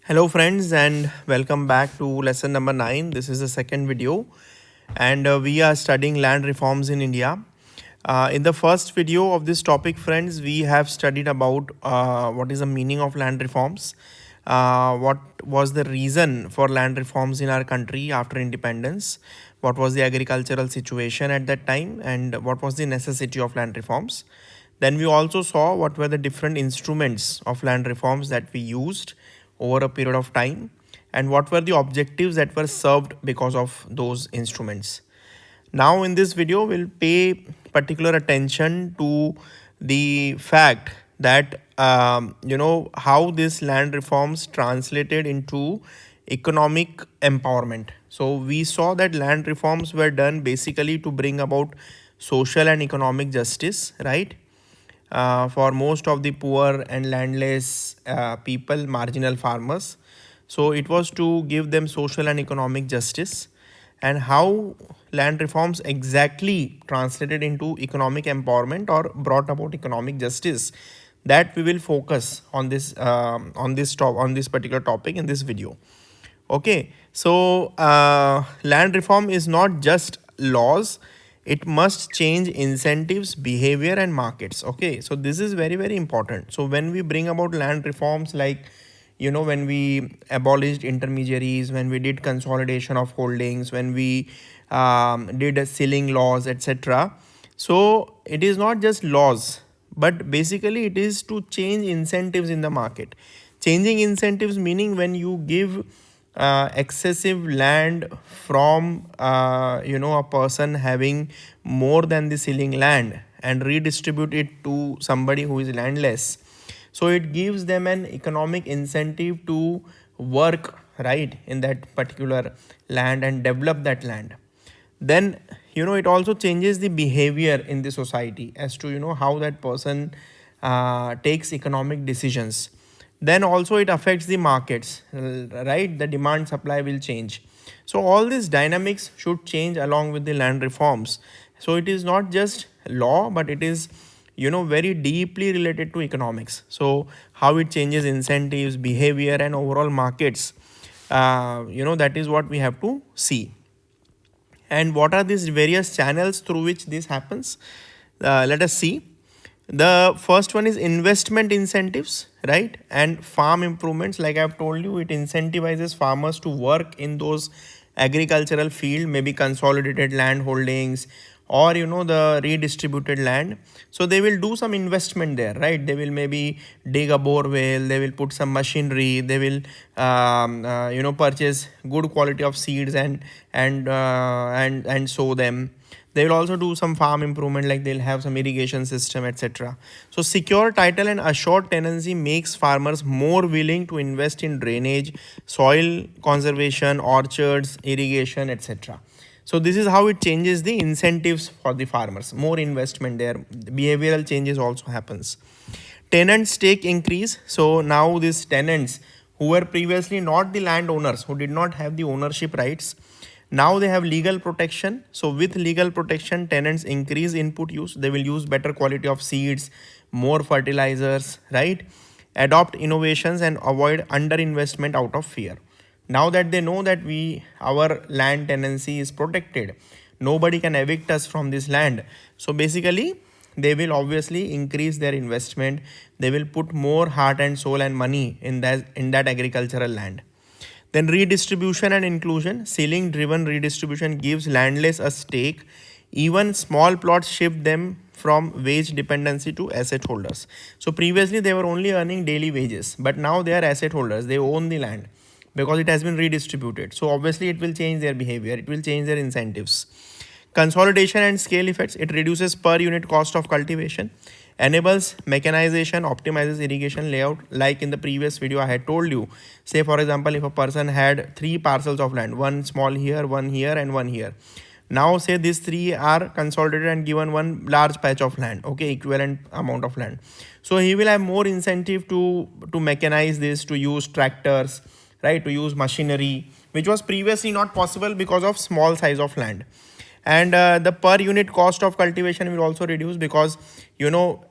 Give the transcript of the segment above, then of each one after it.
Hello friends and welcome back to lesson number 9. This is the second video and we are studying land reforms in India. In the first video of this topic friends, we have studied about what is the meaning of land reforms, what was the reason for land reforms in our country after independence, what was the agricultural situation at that time, and what was the necessity of land reforms. Then we also saw what were the different instruments of land reforms that we used over a period of time and what were the objectives that were served because of those instruments. Now in this video we'll pay particular attention to the fact that how this land reforms translated into economic empowerment. So we saw that land reforms were done basically to bring about social and economic justice, right? For most of the poor and landless people, marginal farmers. So it was to give them social and economic justice. And how land reforms exactly translated into economic empowerment or brought about economic justice, that we will focus on this particular topic in this video. Okay, so land reform is not just laws, it must change incentives, behavior and markets. Okay, so this is very important. So when we bring about land reforms, like when we abolished intermediaries, when we did consolidation of holdings, when we did ceiling laws, etc. So it is not just laws, but basically it is to change incentives in the market. Changing incentives meaning when you give excessive land from a person having more than the ceiling land and redistribute it to somebody who is landless, so it gives them an economic incentive to work right in that particular land and develop that land. Then it also changes the behavior in the society as to how that person takes economic decisions. Then also it affects the markets, right? The demand supply will change. So all these dynamics should change along with the land reforms. So it is not just law, but it is very deeply related to economics. So how it changes incentives, behavior and overall markets, that is what we have to see. And what are these various channels through which this happens? Let us see. The first one is investment incentives, right? And farm improvements. Like I've told you, it incentivizes farmers to work in those agricultural field, maybe consolidated land holdings or the redistributed land. So they will do some investment there, right? They will maybe dig a bore well, they will put some machinery, they will purchase good quality of seeds and sow them. They will also do some farm improvement, like they'll have some irrigation system, etc. So secure title and assured tenancy makes farmers more willing to invest in drainage, soil conservation, orchards, irrigation, etc. So this is how it changes the incentives for the farmers. More investment there. Behavioral changes also happens. Tenant stake increase. So now these tenants who were previously not the landowners, who did not have the ownership rights, now they have legal protection. So with legal protection, tenants increase input use. They will use better quality of seeds, more fertilizers, right? Adopt innovations and avoid underinvestment out of fear. Now that they know that our land tenancy is protected, nobody can evict us from this land. So basically, they will obviously increase their investment. They will put more heart and soul and money in that agricultural land. Then redistribution and inclusion. Ceiling driven redistribution gives landless a stake. Even small plots shift them from wage dependency to asset holders. So previously they were only earning daily wages, but now they are asset holders. They own the land because it has been redistributed. So obviously it will change their behavior. It will change their incentives. Consolidation and scale effects. It reduces per unit cost of cultivation, enables mechanization, optimizes irrigation layout. Like in the previous video I had told you, say for example, if a person had 3 parcels of land, one small here, one here and one here. Now say these 3 are consolidated and given one large patch of land, okay, equivalent amount of land. So he will have more incentive to mechanize this, to use tractors, right, to use machinery, which was previously not possible because of small size of land. And the per unit cost of cultivation will also reduce because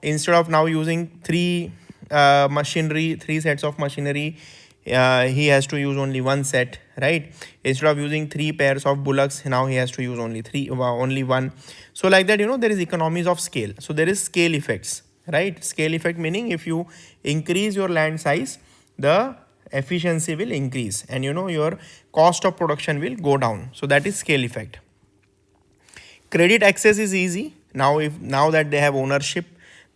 instead of now using three sets of machinery, he has to use only one set, right? Instead of using 3 pairs of bullocks, now he has to use only one. So like that, there is economies of scale. So there is scale effects, right? Scale effect meaning if you increase your land size, the efficiency will increase, and your cost of production will go down. So that is scale effect. Credit access is easy now that they have ownership.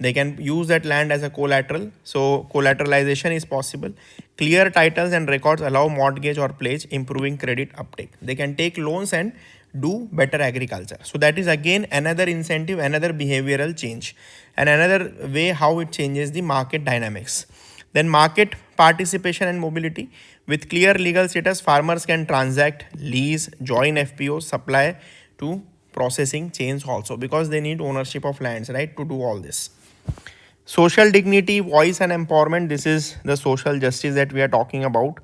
They can use that land as a collateral, so collateralization is possible. Clear titles and records allow mortgage or pledge, improving credit uptake. They can take loans and do better agriculture. So that is again another incentive, another behavioral change, and another way how it changes the market dynamics. Then market participation and mobility. With clear legal status, farmers can transact, lease, join FPOs, supply to processing chains also, because they need ownership of lands, right, to do all this. Social dignity, voice and empowerment. This is the social justice that we are talking about.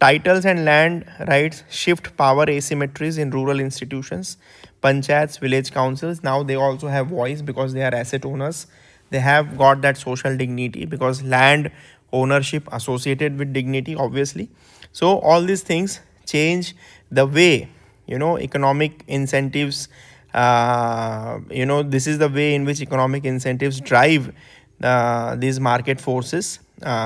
Titles and land rights shift power asymmetries in rural institutions. Panchayats, village councils, now they also have voice because they are asset owners. They have got that social dignity because land ownership associated with dignity, obviously. So all these things change the way, economic incentives, this is the way in which economic incentives drive these market forces,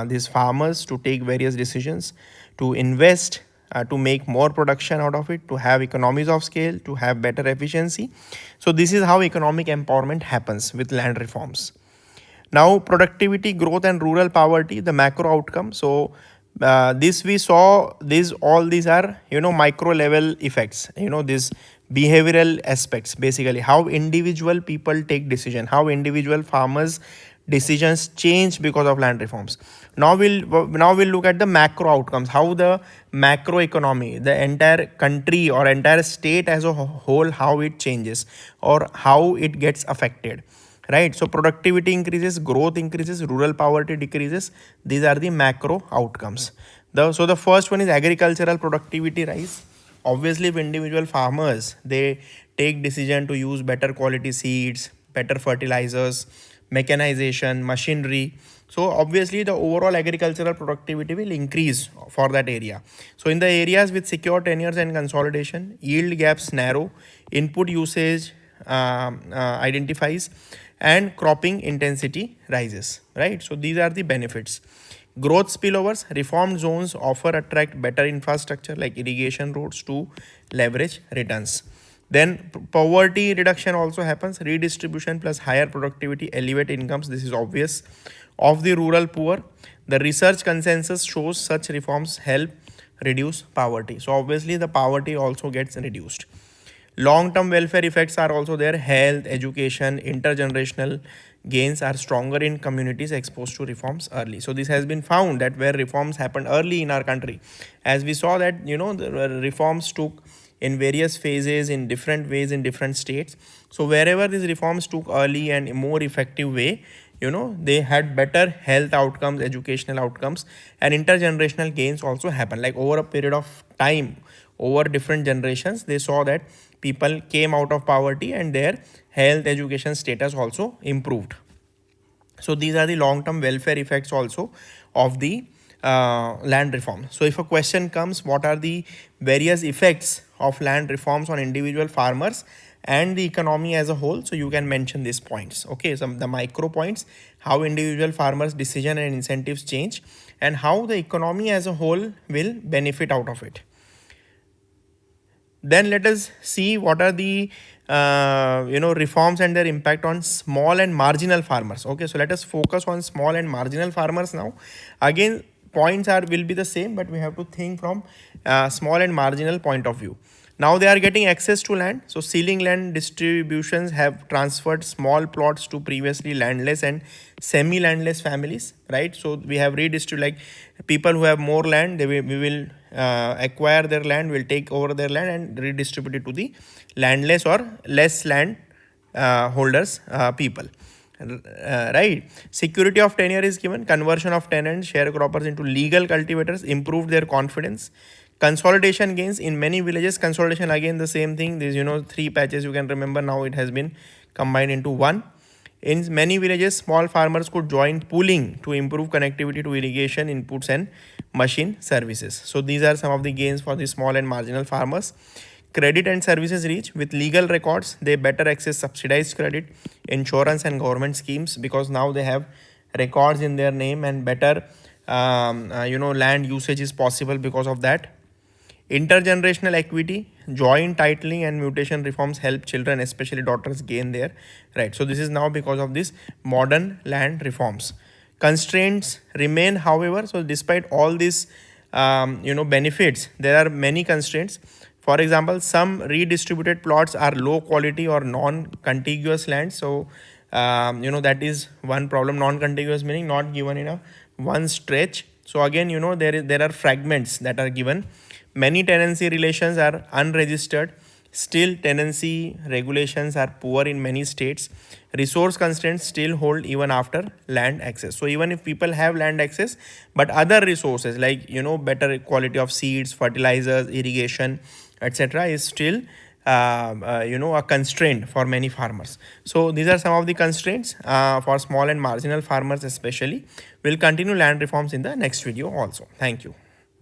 these farmers to take various decisions, to invest, to make more production out of it, to have economies of scale, to have better efficiency. So this is how economic empowerment happens with land reforms. Now, productivity, growth and rural poverty, the macro outcome. So this we saw, all these are micro level effects, these behavioral aspects, basically how individual people take decision, how individual farmers decisions change because of land reforms. Now we'll look at the macro outcomes, how the macro economy, the entire country or entire state as a whole, how it changes or how it gets affected, right? So productivity increases, growth increases, rural poverty decreases. These are the macro outcomes. So the first one is agricultural productivity rise. Obviously, if individual farmers, they take decision to use better quality seeds, better fertilizers, mechanization, machinery, so obviously the overall agricultural productivity will increase for that area. So in the areas with secure tenures and consolidation, yield gaps narrow, input usage identifies, and cropping intensity rises, right? So these are the benefits. Growth spillovers, reformed zones offer attract better infrastructure like irrigation roads to leverage returns. Then poverty reduction also happens. Redistribution plus higher productivity elevate incomes. This is obvious. Of the rural poor, the research consensus shows such reforms help reduce poverty. So obviously the poverty also gets reduced. Long-term welfare effects are also there. Health, education, intergenerational gains are stronger in communities exposed to reforms early. So this has been found that where reforms happened early in our country, as we saw that the reforms took in various phases, in different ways, in different states. So wherever these reforms took early and a more effective way, they had better health outcomes, educational outcomes, and intergenerational gains also happen. Like over a period of time, over different generations, they saw that people came out of poverty and their health, education status also improved. So these are the long-term welfare effects also of the land reform. So if a question comes, what are the various effects of land reforms on individual farmers and the economy as a whole? So you can mention these points. Okay, some the micro points, how individual farmers' decision and incentives change, and how the economy as a whole will benefit out of it. Then let us see what are the reforms and their impact on small and marginal farmers. Okay, so let us focus on small and marginal farmers now. Again, points will be the same, but we have to think from small and marginal point of view. Now they are getting access to land. So ceiling land distributions have transferred small plots to previously landless and semi-landless families, right? So we have redistributed, like people who have more land, we will acquire their land, will take over their land and redistribute it to the landless or less land holders people. Right, security of tenure is given. Conversion of tenants, sharecroppers into legal cultivators improved their confidence. Consolidation gains in many villages. Consolidation, again the same thing. There's 3 patches you can remember. Now it has been combined into one. In many villages, small farmers could join pooling to improve connectivity to irrigation inputs and machine services. So these are some of the gains for the small and marginal farmers. Credit and services reach. With legal records, they better access subsidized credit, insurance and government schemes, because now they have records in their name, and better land usage is possible because of that. Intergenerational equity, joint titling and mutation reforms help children, especially daughters, gain their right. So this is now because of this modern land reforms. Constraints remain, however. So despite all these benefits, there are many constraints. For example, some redistributed plots are low quality or non-contiguous land. So that is one problem. Non-contiguous meaning not given in a one stretch. So again, there are fragments that are given. Many tenancy relations are unregistered. Still, tenancy regulations are poor in many states. Resource constraints still hold even after land access. So even if people have land access, but other resources like better quality of seeds, fertilizers, irrigation, etc., is still a constraint for many farmers. So these are some of the constraints for small and marginal farmers especially. We'll continue land reforms in the next video also. Thank you.